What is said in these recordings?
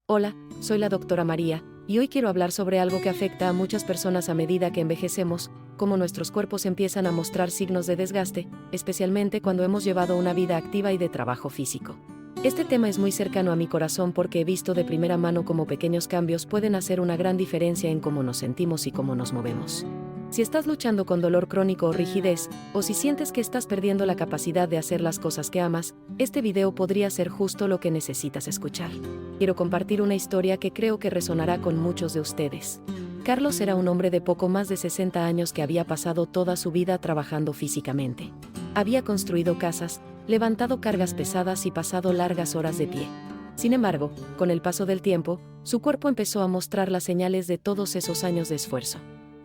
Hola, soy la doctora María, y hoy quiero hablar sobre algo que afecta a muchas personas a medida que envejecemos, cómo nuestros cuerpos empiezan a mostrar signos de desgaste, especialmente cuando hemos llevado una vida activa y de trabajo físico. Este tema es muy cercano a mi corazón porque he visto de primera mano cómo pequeños cambios pueden hacer una gran diferencia en cómo nos sentimos y cómo nos movemos. Si estás luchando con dolor crónico o rigidez, o si sientes que estás perdiendo la capacidad de hacer las cosas que amas, este video podría ser justo lo que necesitas escuchar. Quiero compartir una historia que creo que resonará con muchos de ustedes. Carlos era un hombre de poco más de 60 años que había pasado toda su vida trabajando físicamente. Había construido casas, levantado cargas pesadas y pasado largas horas de pie. Sin embargo, con el paso del tiempo, su cuerpo empezó a mostrar las señales de todos esos años de esfuerzo.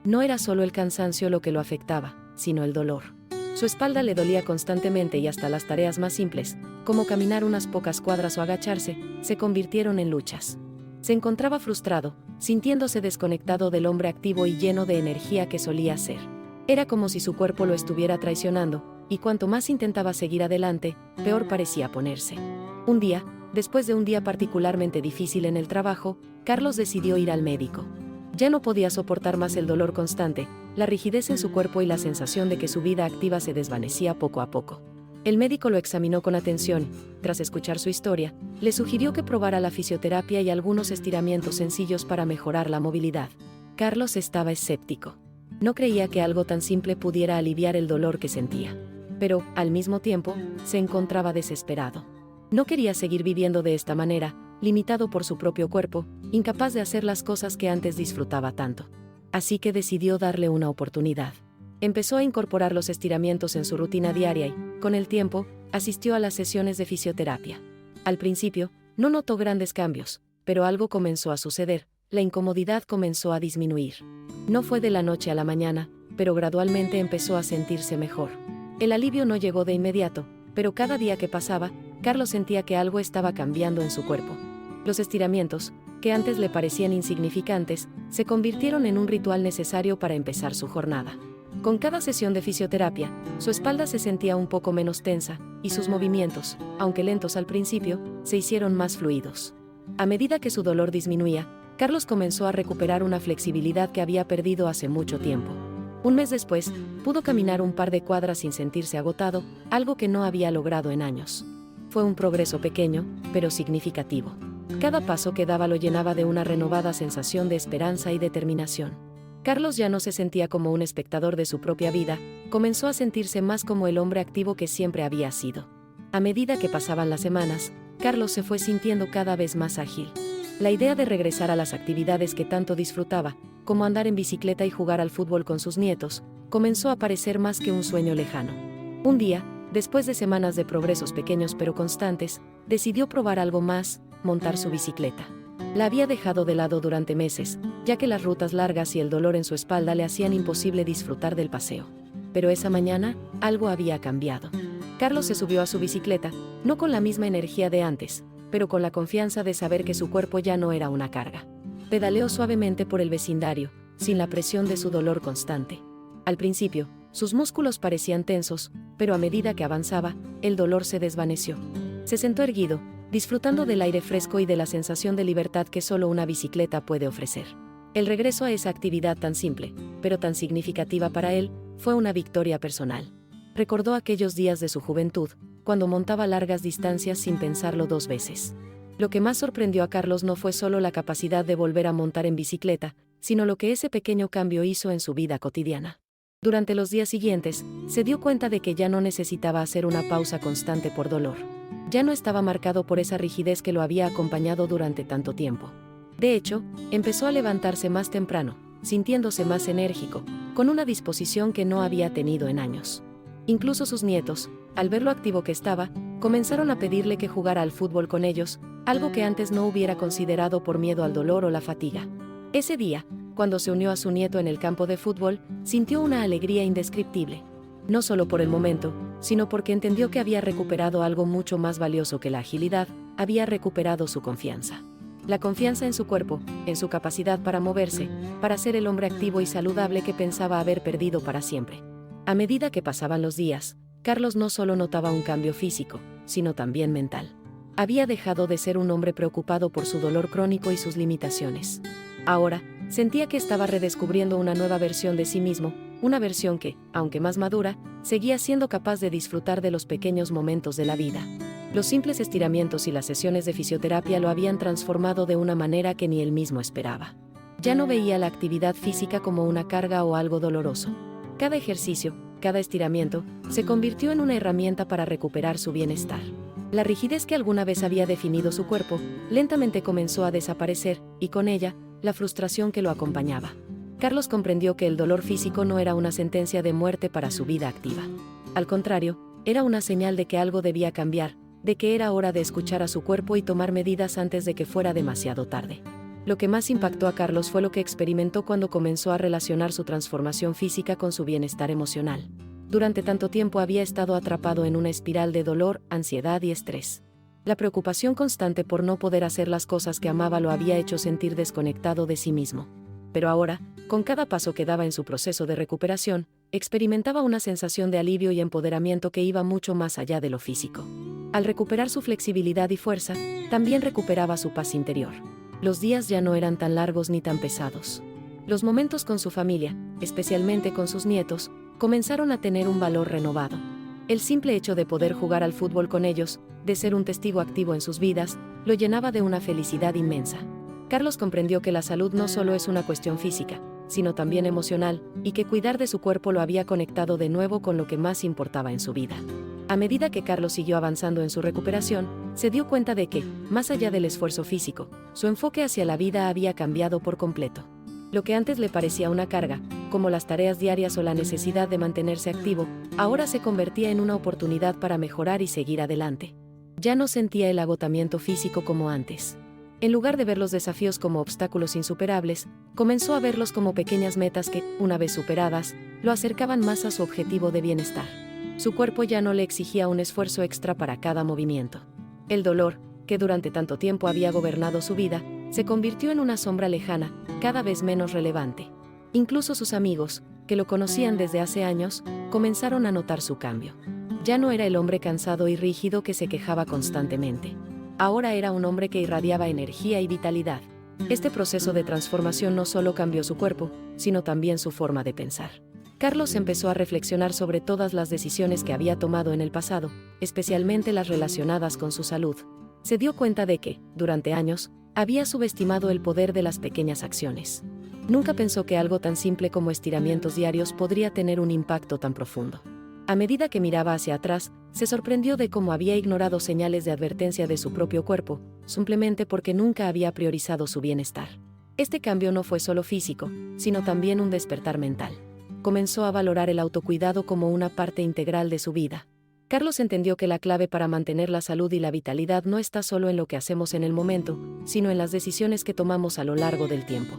No era solo el cansancio lo que lo afectaba, sino el dolor. Su espalda le dolía constantemente y hasta las tareas más simples, como caminar unas pocas cuadras o agacharse, se convirtieron en luchas. Se encontraba frustrado, sintiéndose desconectado del hombre activo y lleno de energía que solía ser. Era como si su cuerpo lo estuviera traicionando, y cuanto más intentaba seguir adelante, peor parecía ponerse. Un día, después de un día particularmente difícil en el trabajo, Carlos decidió ir al médico. Ya no podía soportar más el dolor constante, la rigidez en su cuerpo y la sensación de que su vida activa se desvanecía poco a poco. El médico lo examinó con atención, tras escuchar su historia, le sugirió que probara la fisioterapia y algunos estiramientos sencillos para mejorar la movilidad. Carlos estaba escéptico. No creía que algo tan simple pudiera aliviar el dolor que sentía. Pero, al mismo tiempo, se encontraba desesperado. No quería seguir viviendo de esta manera, limitado por su propio cuerpo, incapaz de hacer las cosas que antes disfrutaba tanto. Así que decidió darle una oportunidad. Empezó a incorporar los estiramientos en su rutina diaria y, con el tiempo, asistió a las sesiones de fisioterapia. Al principio, no notó grandes cambios, pero algo comenzó a suceder, la incomodidad comenzó a disminuir. No fue de la noche a la mañana, pero gradualmente empezó a sentirse mejor. El alivio no llegó de inmediato, pero cada día que pasaba, Carlos sentía que algo estaba cambiando en su cuerpo. Los estiramientos, que antes le parecían insignificantes, se convirtieron en un ritual necesario para empezar su jornada. Con cada sesión de fisioterapia, su espalda se sentía un poco menos tensa, y sus movimientos, aunque lentos al principio, se hicieron más fluidos. A medida que su dolor disminuía, Carlos comenzó a recuperar una flexibilidad que había perdido hace mucho tiempo. Un mes después, pudo caminar un par de cuadras sin sentirse agotado, algo que no había logrado en años. Fue un progreso pequeño, pero significativo. Cada paso que daba lo llenaba de una renovada sensación de esperanza y determinación. Carlos ya no se sentía como un espectador de su propia vida, comenzó a sentirse más como el hombre activo que siempre había sido. A medida que pasaban las semanas, Carlos se fue sintiendo cada vez más ágil. La idea de regresar a las actividades que tanto disfrutaba, como andar en bicicleta y jugar al fútbol con sus nietos, comenzó a parecer más que un sueño lejano. Un día, después de semanas de progresos pequeños pero constantes, decidió probar algo más, montar su bicicleta. La había dejado de lado durante meses, ya que las rutas largas y el dolor en su espalda le hacían imposible disfrutar del paseo. Pero esa mañana, algo había cambiado. Carlos se subió a su bicicleta, no con la misma energía de antes, pero con la confianza de saber que su cuerpo ya no era una carga. Pedaleó suavemente por el vecindario, sin la presión de su dolor constante. Al principio, sus músculos parecían tensos, pero a medida que avanzaba, el dolor se desvaneció. Se sentó erguido, disfrutando del aire fresco y de la sensación de libertad que solo una bicicleta puede ofrecer. El regreso a esa actividad tan simple, pero tan significativa para él, fue una victoria personal. Recordó aquellos días de su juventud, cuando montaba largas distancias sin pensarlo dos veces. Lo que más sorprendió a Carlos no fue solo la capacidad de volver a montar en bicicleta, sino lo que ese pequeño cambio hizo en su vida cotidiana. Durante los días siguientes, se dio cuenta de que ya no necesitaba hacer una pausa constante por dolor. Ya no estaba marcado por esa rigidez que lo había acompañado durante tanto tiempo. De hecho, empezó a levantarse más temprano, sintiéndose más enérgico, con una disposición que no había tenido en años. Incluso sus nietos, al ver lo activo que estaba, comenzaron a pedirle que jugara al fútbol con ellos, algo que antes no hubiera considerado por miedo al dolor o la fatiga. Ese día, cuando se unió a su nieto en el campo de fútbol, sintió una alegría indescriptible. No solo por el momento, sino porque entendió que había recuperado algo mucho más valioso que la agilidad, había recuperado su confianza. La confianza en su cuerpo, en su capacidad para moverse, para ser el hombre activo y saludable que pensaba haber perdido para siempre. A medida que pasaban los días, Carlos no solo notaba un cambio físico, sino también mental. Había dejado de ser un hombre preocupado por su dolor crónico y sus limitaciones. Ahora, sentía que estaba redescubriendo una nueva versión de sí mismo, una versión que, aunque más madura, seguía siendo capaz de disfrutar de los pequeños momentos de la vida. Los simples estiramientos y las sesiones de fisioterapia lo habían transformado de una manera que ni él mismo esperaba. Ya no veía la actividad física como una carga o algo doloroso. Cada ejercicio, cada estiramiento, se convirtió en una herramienta para recuperar su bienestar. La rigidez que alguna vez había definido su cuerpo, lentamente comenzó a desaparecer, y con ella, la frustración que lo acompañaba. Carlos comprendió que el dolor físico no era una sentencia de muerte para su vida activa. Al contrario, era una señal de que algo debía cambiar, de que era hora de escuchar a su cuerpo y tomar medidas antes de que fuera demasiado tarde. Lo que más impactó a Carlos fue lo que experimentó cuando comenzó a relacionar su transformación física con su bienestar emocional. Durante tanto tiempo había estado atrapado en una espiral de dolor, ansiedad y estrés. La preocupación constante por no poder hacer las cosas que amaba lo había hecho sentir desconectado de sí mismo. Pero ahora, con cada paso que daba en su proceso de recuperación, experimentaba una sensación de alivio y empoderamiento que iba mucho más allá de lo físico. Al recuperar su flexibilidad y fuerza, también recuperaba su paz interior. Los días ya no eran tan largos ni tan pesados. Los momentos con su familia, especialmente con sus nietos, comenzaron a tener un valor renovado. El simple hecho de poder jugar al fútbol con ellos, de ser un testigo activo en sus vidas, lo llenaba de una felicidad inmensa. Carlos comprendió que la salud no solo es una cuestión física, sino también emocional, y que cuidar de su cuerpo lo había conectado de nuevo con lo que más importaba en su vida. A medida que Carlos siguió avanzando en su recuperación, se dio cuenta de que, más allá del esfuerzo físico, su enfoque hacia la vida había cambiado por completo. Lo que antes le parecía una carga, como las tareas diarias o la necesidad de mantenerse activo, ahora se convertía en una oportunidad para mejorar y seguir adelante. Ya no sentía el agotamiento físico como antes. En lugar de ver los desafíos como obstáculos insuperables, comenzó a verlos como pequeñas metas que, una vez superadas, lo acercaban más a su objetivo de bienestar. Su cuerpo ya no le exigía un esfuerzo extra para cada movimiento. El dolor, que durante tanto tiempo había gobernado su vida, se convirtió en una sombra lejana, cada vez menos relevante. Incluso sus amigos, que lo conocían desde hace años, comenzaron a notar su cambio. Ya no era el hombre cansado y rígido que se quejaba constantemente. Ahora era un hombre que irradiaba energía y vitalidad. Este proceso de transformación no solo cambió su cuerpo, sino también su forma de pensar. Carlos empezó a reflexionar sobre todas las decisiones que había tomado en el pasado, especialmente las relacionadas con su salud. Se dio cuenta de que, durante años, había subestimado el poder de las pequeñas acciones. Nunca pensó que algo tan simple como estiramientos diarios podría tener un impacto tan profundo. A medida que miraba hacia atrás, se sorprendió de cómo había ignorado señales de advertencia de su propio cuerpo, simplemente porque nunca había priorizado su bienestar. Este cambio no fue solo físico, sino también un despertar mental. Comenzó a valorar el autocuidado como una parte integral de su vida. Carlos entendió que la clave para mantener la salud y la vitalidad no está solo en lo que hacemos en el momento, sino en las decisiones que tomamos a lo largo del tiempo.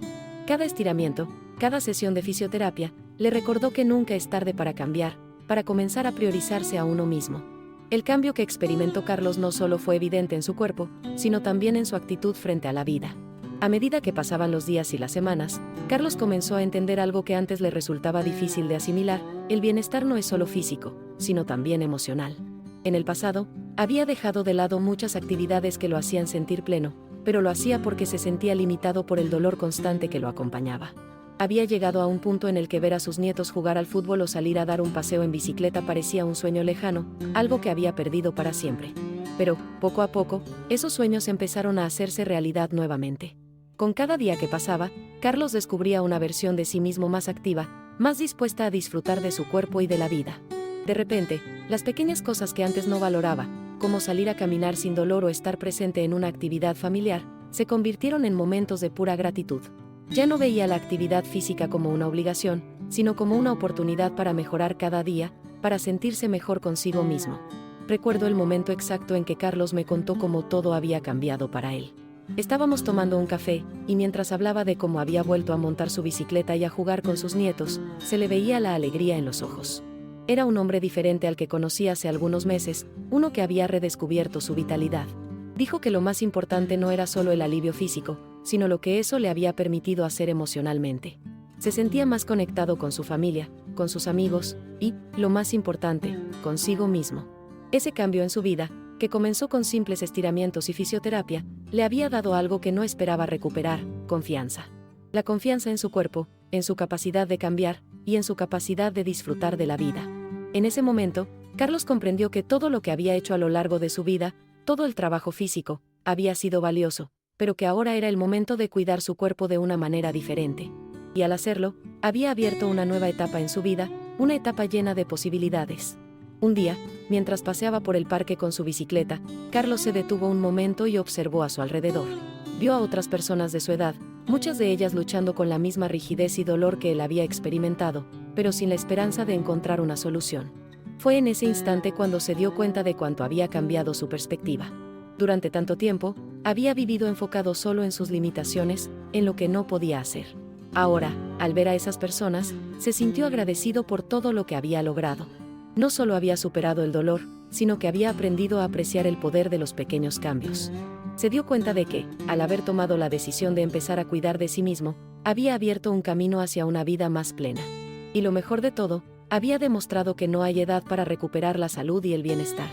Cada estiramiento, cada sesión de fisioterapia, le recordó que nunca es tarde para cambiar, para comenzar a priorizarse a uno mismo. El cambio que experimentó Carlos no solo fue evidente en su cuerpo, sino también en su actitud frente a la vida. A medida que pasaban los días y las semanas, Carlos comenzó a entender algo que antes le resultaba difícil de asimilar: el bienestar no es solo físico, sino también emocional. En el pasado, había dejado de lado muchas actividades que lo hacían sentir pleno, pero lo hacía porque se sentía limitado por el dolor constante que lo acompañaba. Había llegado a un punto en el que ver a sus nietos jugar al fútbol o salir a dar un paseo en bicicleta parecía un sueño lejano, algo que había perdido para siempre. Pero, poco a poco, esos sueños empezaron a hacerse realidad nuevamente. Con cada día que pasaba, Carlos descubría una versión de sí mismo más activa, más dispuesta a disfrutar de su cuerpo y de la vida. De repente, las pequeñas cosas que antes no valoraba, como salir a caminar sin dolor o estar presente en una actividad familiar, se convirtieron en momentos de pura gratitud. Ya no veía la actividad física como una obligación, sino como una oportunidad para mejorar cada día, para sentirse mejor consigo mismo. Recuerdo el momento exacto en que Carlos me contó cómo todo había cambiado para él. Estábamos tomando un café, y mientras hablaba de cómo había vuelto a montar su bicicleta y a jugar con sus nietos, se le veía la alegría en los ojos. Era un hombre diferente al que conocí hace algunos meses, uno que había redescubierto su vitalidad. Dijo que lo más importante no era solo el alivio físico, sino lo que eso le había permitido hacer emocionalmente. Se sentía más conectado con su familia, con sus amigos y, lo más importante, consigo mismo. Ese cambio en su vida que comenzó con simples estiramientos y fisioterapia, le había dado algo que no esperaba recuperar: confianza. La confianza en su cuerpo, en su capacidad de cambiar, y en su capacidad de disfrutar de la vida. En ese momento, Carlos comprendió que todo lo que había hecho a lo largo de su vida, todo el trabajo físico, había sido valioso, pero que ahora era el momento de cuidar su cuerpo de una manera diferente. Y al hacerlo, había abierto una nueva etapa en su vida, una etapa llena de posibilidades. Un día, mientras paseaba por el parque con su bicicleta, Carlos se detuvo un momento y observó a su alrededor. Vio a otras personas de su edad, muchas de ellas luchando con la misma rigidez y dolor que él había experimentado, pero sin la esperanza de encontrar una solución. Fue en ese instante cuando se dio cuenta de cuánto había cambiado su perspectiva. Durante tanto tiempo, había vivido enfocado solo en sus limitaciones, en lo que no podía hacer. Ahora, al ver a esas personas, se sintió agradecido por todo lo que había logrado. No solo había superado el dolor, sino que había aprendido a apreciar el poder de los pequeños cambios. Se dio cuenta de que, al haber tomado la decisión de empezar a cuidar de sí mismo, había abierto un camino hacia una vida más plena. Y lo mejor de todo, había demostrado que no hay edad para recuperar la salud y el bienestar.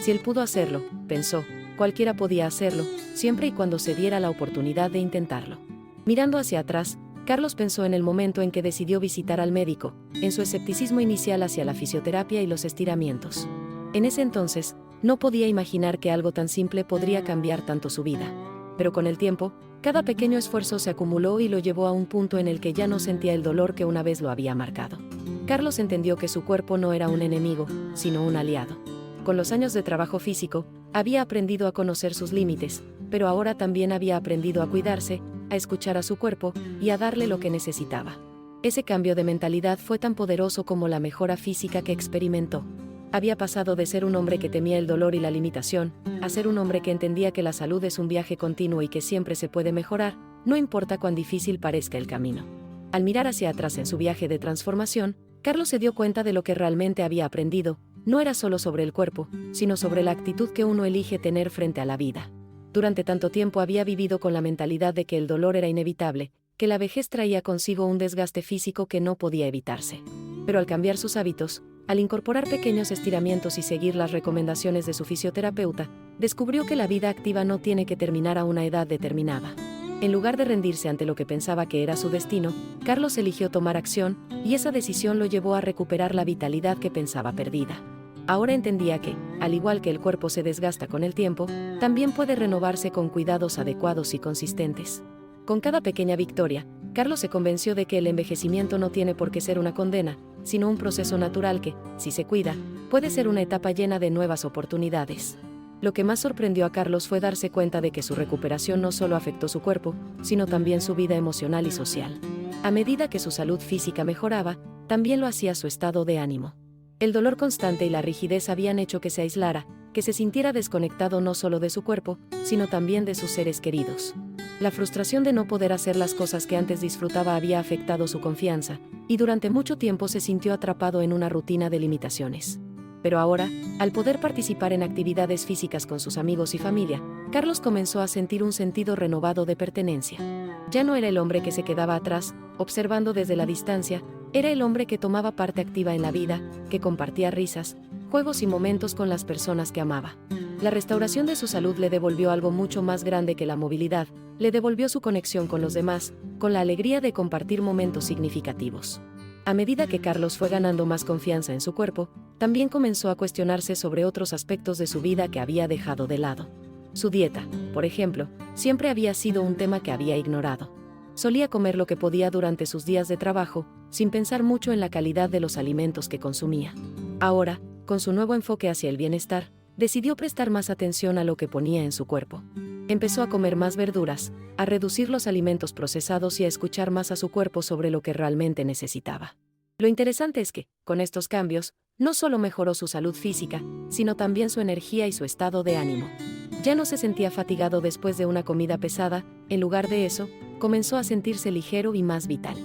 Si él pudo hacerlo, pensó, cualquiera podía hacerlo, siempre y cuando se diera la oportunidad de intentarlo. Mirando hacia atrás, Carlos pensó en el momento en que decidió visitar al médico, en su escepticismo inicial hacia la fisioterapia y los estiramientos. En ese entonces, no podía imaginar que algo tan simple podría cambiar tanto su vida. Pero con el tiempo, cada pequeño esfuerzo se acumuló y lo llevó a un punto en el que ya no sentía el dolor que una vez lo había marcado. Carlos entendió que su cuerpo no era un enemigo, sino un aliado. Con los años de trabajo físico, había aprendido a conocer sus límites, pero ahora también había aprendido a cuidarse, a escuchar a su cuerpo y a darle lo que necesitaba. Ese cambio de mentalidad fue tan poderoso como la mejora física que experimentó. Había pasado de ser un hombre que temía el dolor y la limitación, a ser un hombre que entendía que la salud es un viaje continuo y que siempre se puede mejorar, no importa cuán difícil parezca el camino. Al mirar hacia atrás en su viaje de transformación, Carlos se dio cuenta de lo que realmente había aprendido. No era solo sobre el cuerpo, sino sobre la actitud que uno elige tener frente a la vida. Durante tanto tiempo había vivido con la mentalidad de que el dolor era inevitable, que la vejez traía consigo un desgaste físico que no podía evitarse. Pero al cambiar sus hábitos, al incorporar pequeños estiramientos y seguir las recomendaciones de su fisioterapeuta, descubrió que la vida activa no tiene que terminar a una edad determinada. En lugar de rendirse ante lo que pensaba que era su destino, Carlos eligió tomar acción, y esa decisión lo llevó a recuperar la vitalidad que pensaba perdida. Ahora entendía que, al igual que el cuerpo se desgasta con el tiempo, también puede renovarse con cuidados adecuados y consistentes. Con cada pequeña victoria, Carlos se convenció de que el envejecimiento no tiene por qué ser una condena, sino un proceso natural que, si se cuida, puede ser una etapa llena de nuevas oportunidades. Lo que más sorprendió a Carlos fue darse cuenta de que su recuperación no solo afectó su cuerpo, sino también su vida emocional y social. A medida que su salud física mejoraba, también lo hacía su estado de ánimo. El dolor constante y la rigidez habían hecho que se aislara, que se sintiera desconectado no solo de su cuerpo, sino también de sus seres queridos. La frustración de no poder hacer las cosas que antes disfrutaba había afectado su confianza, y durante mucho tiempo se sintió atrapado en una rutina de limitaciones. Pero ahora, al poder participar en actividades físicas con sus amigos y familia, Carlos comenzó a sentir un sentido renovado de pertenencia. Ya no era el hombre que se quedaba atrás, observando desde la distancia, era el hombre que tomaba parte activa en la vida, que compartía risas, juegos y momentos con las personas que amaba. La restauración de su salud le devolvió algo mucho más grande que la movilidad, le devolvió su conexión con los demás, con la alegría de compartir momentos significativos. A medida que Carlos fue ganando más confianza en su cuerpo, también comenzó a cuestionarse sobre otros aspectos de su vida que había dejado de lado. Su dieta, por ejemplo, siempre había sido un tema que había ignorado. Solía comer lo que podía durante sus días de trabajo, sin pensar mucho en la calidad de los alimentos que consumía. Ahora, con su nuevo enfoque hacia el bienestar, decidió prestar más atención a lo que ponía en su cuerpo. Empezó a comer más verduras, a reducir los alimentos procesados y a escuchar más a su cuerpo sobre lo que realmente necesitaba. Lo interesante es que, con estos cambios, no solo mejoró su salud física, sino también su energía y su estado de ánimo. Ya no se sentía fatigado después de una comida pesada, en lugar de eso, comenzó a sentirse ligero y más vital.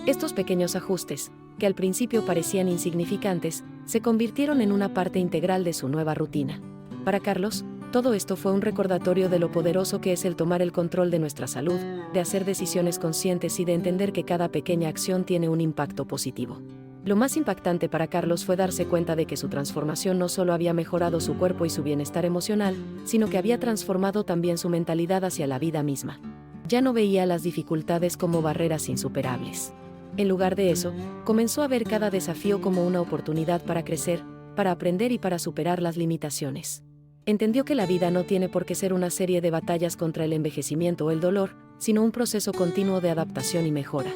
Estos pequeños ajustes, que al principio parecían insignificantes, se convirtieron en una parte integral de su nueva rutina. Para Carlos, todo esto fue un recordatorio de lo poderoso que es el tomar el control de nuestra salud, de hacer decisiones conscientes y de entender que cada pequeña acción tiene un impacto positivo. Lo más impactante para Carlos fue darse cuenta de que su transformación no solo había mejorado su cuerpo y su bienestar emocional, sino que había transformado también su mentalidad hacia la vida misma. Ya no veía las dificultades como barreras insuperables. En lugar de eso, comenzó a ver cada desafío como una oportunidad para crecer, para aprender y para superar las limitaciones. Entendió que la vida no tiene por qué ser una serie de batallas contra el envejecimiento o el dolor, sino un proceso continuo de adaptación y mejora.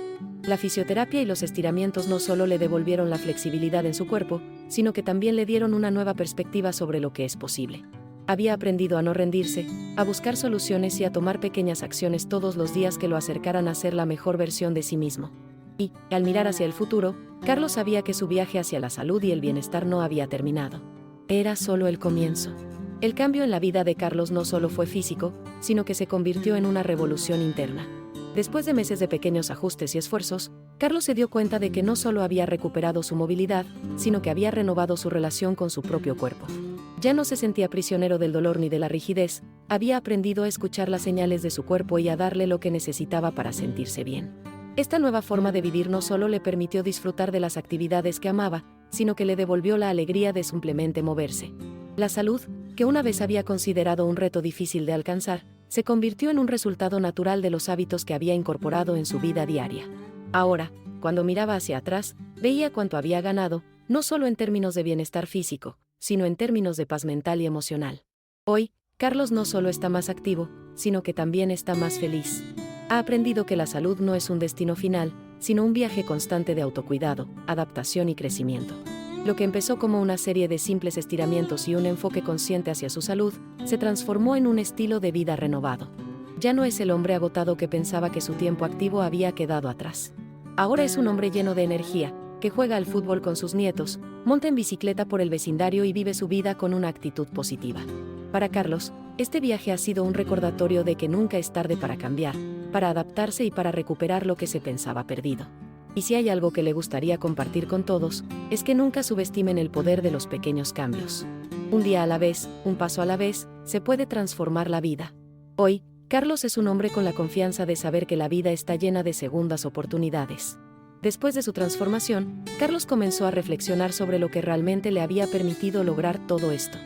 La fisioterapia y los estiramientos no solo le devolvieron la flexibilidad en su cuerpo, sino que también le dieron una nueva perspectiva sobre lo que es posible. Había aprendido a no rendirse, a buscar soluciones y a tomar pequeñas acciones todos los días que lo acercaran a ser la mejor versión de sí mismo. Y, al mirar hacia el futuro, Carlos sabía que su viaje hacia la salud y el bienestar no había terminado. Era solo el comienzo. El cambio en la vida de Carlos no solo fue físico, sino que se convirtió en una revolución interna. Después de meses de pequeños ajustes y esfuerzos, Carlos se dio cuenta de que no solo había recuperado su movilidad, sino que había renovado su relación con su propio cuerpo. Ya no se sentía prisionero del dolor ni de la rigidez, había aprendido a escuchar las señales de su cuerpo y a darle lo que necesitaba para sentirse bien. Esta nueva forma de vivir no solo le permitió disfrutar de las actividades que amaba, sino que le devolvió la alegría de simplemente moverse. La salud, que una vez había considerado un reto difícil de alcanzar, se convirtió en un resultado natural de los hábitos que había incorporado en su vida diaria. Ahora, cuando miraba hacia atrás, veía cuánto había ganado, no solo en términos de bienestar físico, sino en términos de paz mental y emocional. Hoy, Carlos no solo está más activo, sino que también está más feliz. Ha aprendido que la salud no es un destino final, sino un viaje constante de autocuidado, adaptación y crecimiento. Lo que empezó como una serie de simples estiramientos y un enfoque consciente hacia su salud, se transformó en un estilo de vida renovado. Ya no es el hombre agotado que pensaba que su tiempo activo había quedado atrás. Ahora es un hombre lleno de energía, que juega al fútbol con sus nietos, monta en bicicleta por el vecindario y vive su vida con una actitud positiva. Para Carlos, este viaje ha sido un recordatorio de que nunca es tarde para cambiar, para adaptarse y para recuperar lo que se pensaba perdido. Y si hay algo que le gustaría compartir con todos, es que nunca subestimen el poder de los pequeños cambios. Un día a la vez, un paso a la vez, se puede transformar la vida. Hoy, Carlos es un hombre con la confianza de saber que la vida está llena de segundas oportunidades. Después de su transformación, Carlos comenzó a reflexionar sobre lo que realmente le había permitido lograr todo esto.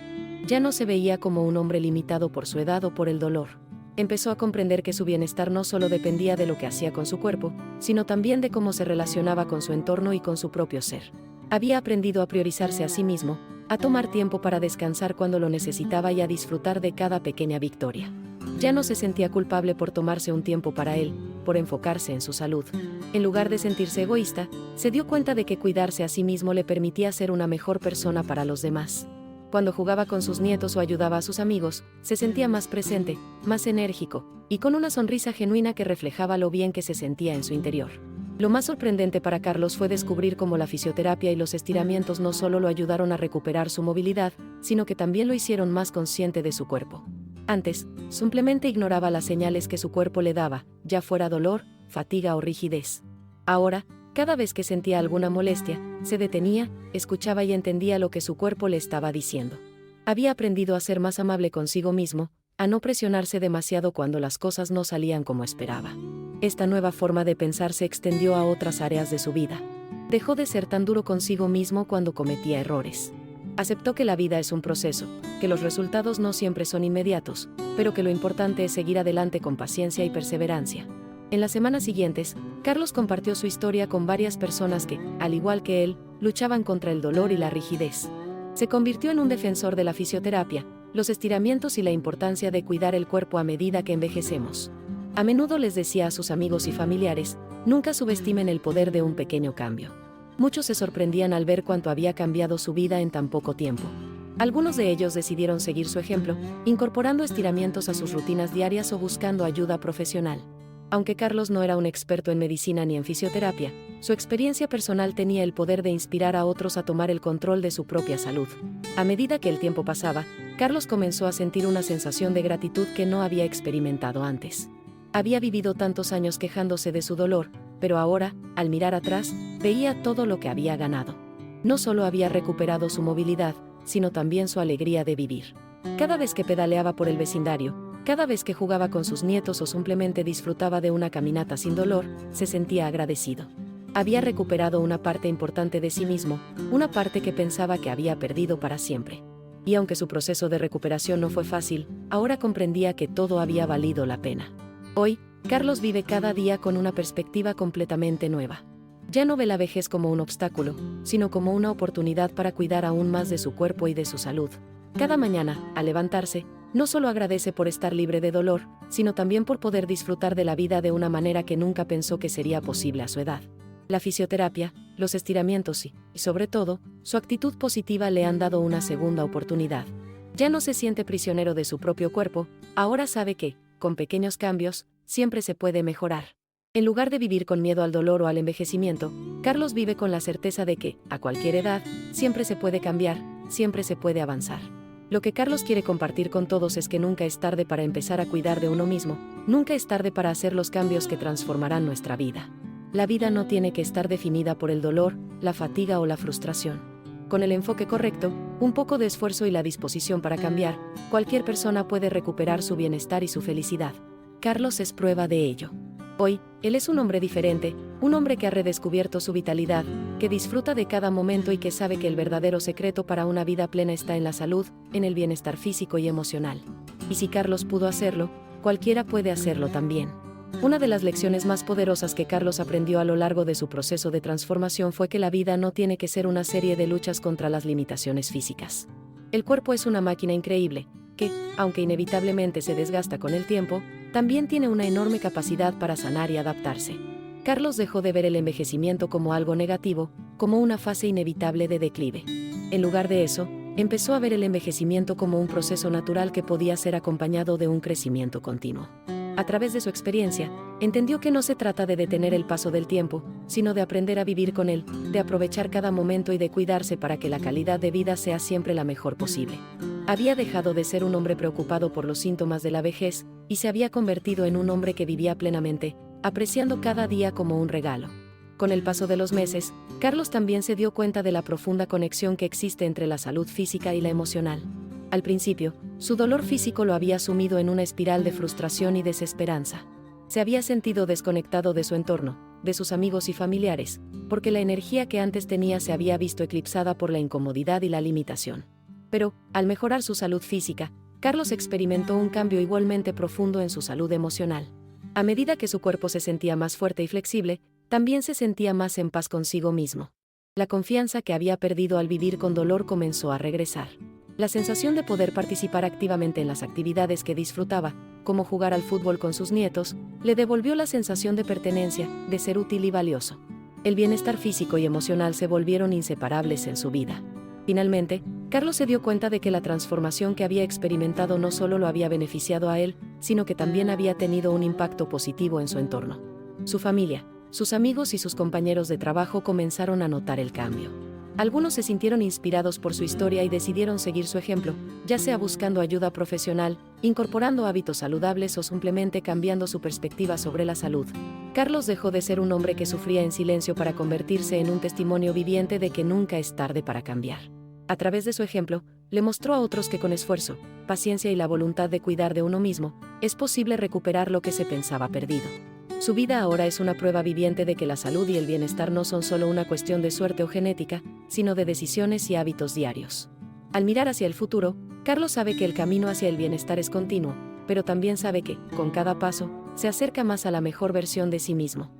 Ya no se veía como un hombre limitado por su edad o por el dolor. Empezó a comprender que su bienestar no solo dependía de lo que hacía con su cuerpo, sino también de cómo se relacionaba con su entorno y con su propio ser. Había aprendido a priorizarse a sí mismo, a tomar tiempo para descansar cuando lo necesitaba y a disfrutar de cada pequeña victoria. Ya no se sentía culpable por tomarse un tiempo para él, por enfocarse en su salud. En lugar de sentirse egoísta, se dio cuenta de que cuidarse a sí mismo le permitía ser una mejor persona para los demás. Cuando jugaba con sus nietos o ayudaba a sus amigos, se sentía más presente, más enérgico, y con una sonrisa genuina que reflejaba lo bien que se sentía en su interior. Lo más sorprendente para Carlos fue descubrir cómo la fisioterapia y los estiramientos no solo lo ayudaron a recuperar su movilidad, sino que también lo hicieron más consciente de su cuerpo. Antes, simplemente ignoraba las señales que su cuerpo le daba, ya fuera dolor, fatiga o rigidez. Ahora, cada vez que sentía alguna molestia, se detenía, escuchaba y entendía lo que su cuerpo le estaba diciendo. Había aprendido a ser más amable consigo mismo, a no presionarse demasiado cuando las cosas no salían como esperaba. Esta nueva forma de pensar se extendió a otras áreas de su vida. Dejó de ser tan duro consigo mismo cuando cometía errores. Aceptó que la vida es un proceso, que los resultados no siempre son inmediatos, pero que lo importante es seguir adelante con paciencia y perseverancia. En las semanas siguientes, Carlos compartió su historia con varias personas que, al igual que él, luchaban contra el dolor y la rigidez. Se convirtió en un defensor de la fisioterapia, los estiramientos y la importancia de cuidar el cuerpo a medida que envejecemos. A menudo les decía a sus amigos y familiares, nunca subestimen el poder de un pequeño cambio. Muchos se sorprendían al ver cuánto había cambiado su vida en tan poco tiempo. Algunos de ellos decidieron seguir su ejemplo, incorporando estiramientos a sus rutinas diarias o buscando ayuda profesional. Aunque Carlos no era un experto en medicina ni en fisioterapia, su experiencia personal tenía el poder de inspirar a otros a tomar el control de su propia salud. A medida que el tiempo pasaba, Carlos comenzó a sentir una sensación de gratitud que no había experimentado antes. Había vivido tantos años quejándose de su dolor, pero ahora, al mirar atrás, veía todo lo que había ganado. No solo había recuperado su movilidad, sino también su alegría de vivir. Cada vez que pedaleaba por el vecindario, cada vez que jugaba con sus nietos o simplemente disfrutaba de una caminata sin dolor, se sentía agradecido. Había recuperado una parte importante de sí mismo, una parte que pensaba que había perdido para siempre. Y aunque su proceso de recuperación no fue fácil, ahora comprendía que todo había valido la pena. Hoy, Carlos vive cada día con una perspectiva completamente nueva. Ya no ve la vejez como un obstáculo, sino como una oportunidad para cuidar aún más de su cuerpo y de su salud. Cada mañana, al levantarse, no solo agradece por estar libre de dolor, sino también por poder disfrutar de la vida de una manera que nunca pensó que sería posible a su edad. La fisioterapia, los estiramientos y, sobre todo, su actitud positiva le han dado una segunda oportunidad. Ya no se siente prisionero de su propio cuerpo, ahora sabe que, con pequeños cambios, siempre se puede mejorar. En lugar de vivir con miedo al dolor o al envejecimiento, Carlos vive con la certeza de que, a cualquier edad, siempre se puede cambiar, siempre se puede avanzar. Lo que Carlos quiere compartir con todos es que nunca es tarde para empezar a cuidar de uno mismo, nunca es tarde para hacer los cambios que transformarán nuestra vida. La vida no tiene que estar definida por el dolor, la fatiga o la frustración. Con el enfoque correcto, un poco de esfuerzo y la disposición para cambiar, cualquier persona puede recuperar su bienestar y su felicidad. Carlos es prueba de ello. Hoy, él es un hombre diferente, un hombre que ha redescubierto su vitalidad, que disfruta de cada momento y que sabe que el verdadero secreto para una vida plena está en la salud, en el bienestar físico y emocional. Y si Carlos pudo hacerlo, cualquiera puede hacerlo también. Una de las lecciones más poderosas que Carlos aprendió a lo largo de su proceso de transformación fue que la vida no tiene que ser una serie de luchas contra las limitaciones físicas. El cuerpo es una máquina increíble, que, aunque inevitablemente se desgasta con el tiempo, también tiene una enorme capacidad para sanar y adaptarse. Carlos dejó de ver el envejecimiento como algo negativo, como una fase inevitable de declive. En lugar de eso, empezó a ver el envejecimiento como un proceso natural que podía ser acompañado de un crecimiento continuo. A través de su experiencia, entendió que no se trata de detener el paso del tiempo, sino de aprender a vivir con él, de aprovechar cada momento y de cuidarse para que la calidad de vida sea siempre la mejor posible. Había dejado de ser un hombre preocupado por los síntomas de la vejez, y se había convertido en un hombre que vivía plenamente, apreciando cada día como un regalo. Con el paso de los meses, Carlos también se dio cuenta de la profunda conexión que existe entre la salud física y la emocional. Al principio, su dolor físico lo había sumido en una espiral de frustración y desesperanza. Se había sentido desconectado de su entorno, de sus amigos y familiares, porque la energía que antes tenía se había visto eclipsada por la incomodidad y la limitación. Pero, al mejorar su salud física, Carlos experimentó un cambio igualmente profundo en su salud emocional. A medida que su cuerpo se sentía más fuerte y flexible, también se sentía más en paz consigo mismo. La confianza que había perdido al vivir con dolor comenzó a regresar. La sensación de poder participar activamente en las actividades que disfrutaba, como jugar al fútbol con sus nietos, le devolvió la sensación de pertenencia, de ser útil y valioso. El bienestar físico y emocional se volvieron inseparables en su vida. Finalmente, Carlos se dio cuenta de que la transformación que había experimentado no solo lo había beneficiado a él, sino que también había tenido un impacto positivo en su entorno. Su familia, sus amigos y sus compañeros de trabajo comenzaron a notar el cambio. Algunos se sintieron inspirados por su historia y decidieron seguir su ejemplo, ya sea buscando ayuda profesional, incorporando hábitos saludables o simplemente cambiando su perspectiva sobre la salud. Carlos dejó de ser un hombre que sufría en silencio para convertirse en un testimonio viviente de que nunca es tarde para cambiar. A través de su ejemplo, le mostró a otros que con esfuerzo, paciencia y la voluntad de cuidar de uno mismo, es posible recuperar lo que se pensaba perdido. Su vida ahora es una prueba viviente de que la salud y el bienestar no son solo una cuestión de suerte o genética, sino de decisiones y hábitos diarios. Al mirar hacia el futuro, Carlos sabe que el camino hacia el bienestar es continuo, pero también sabe que, con cada paso, se acerca más a la mejor versión de sí mismo.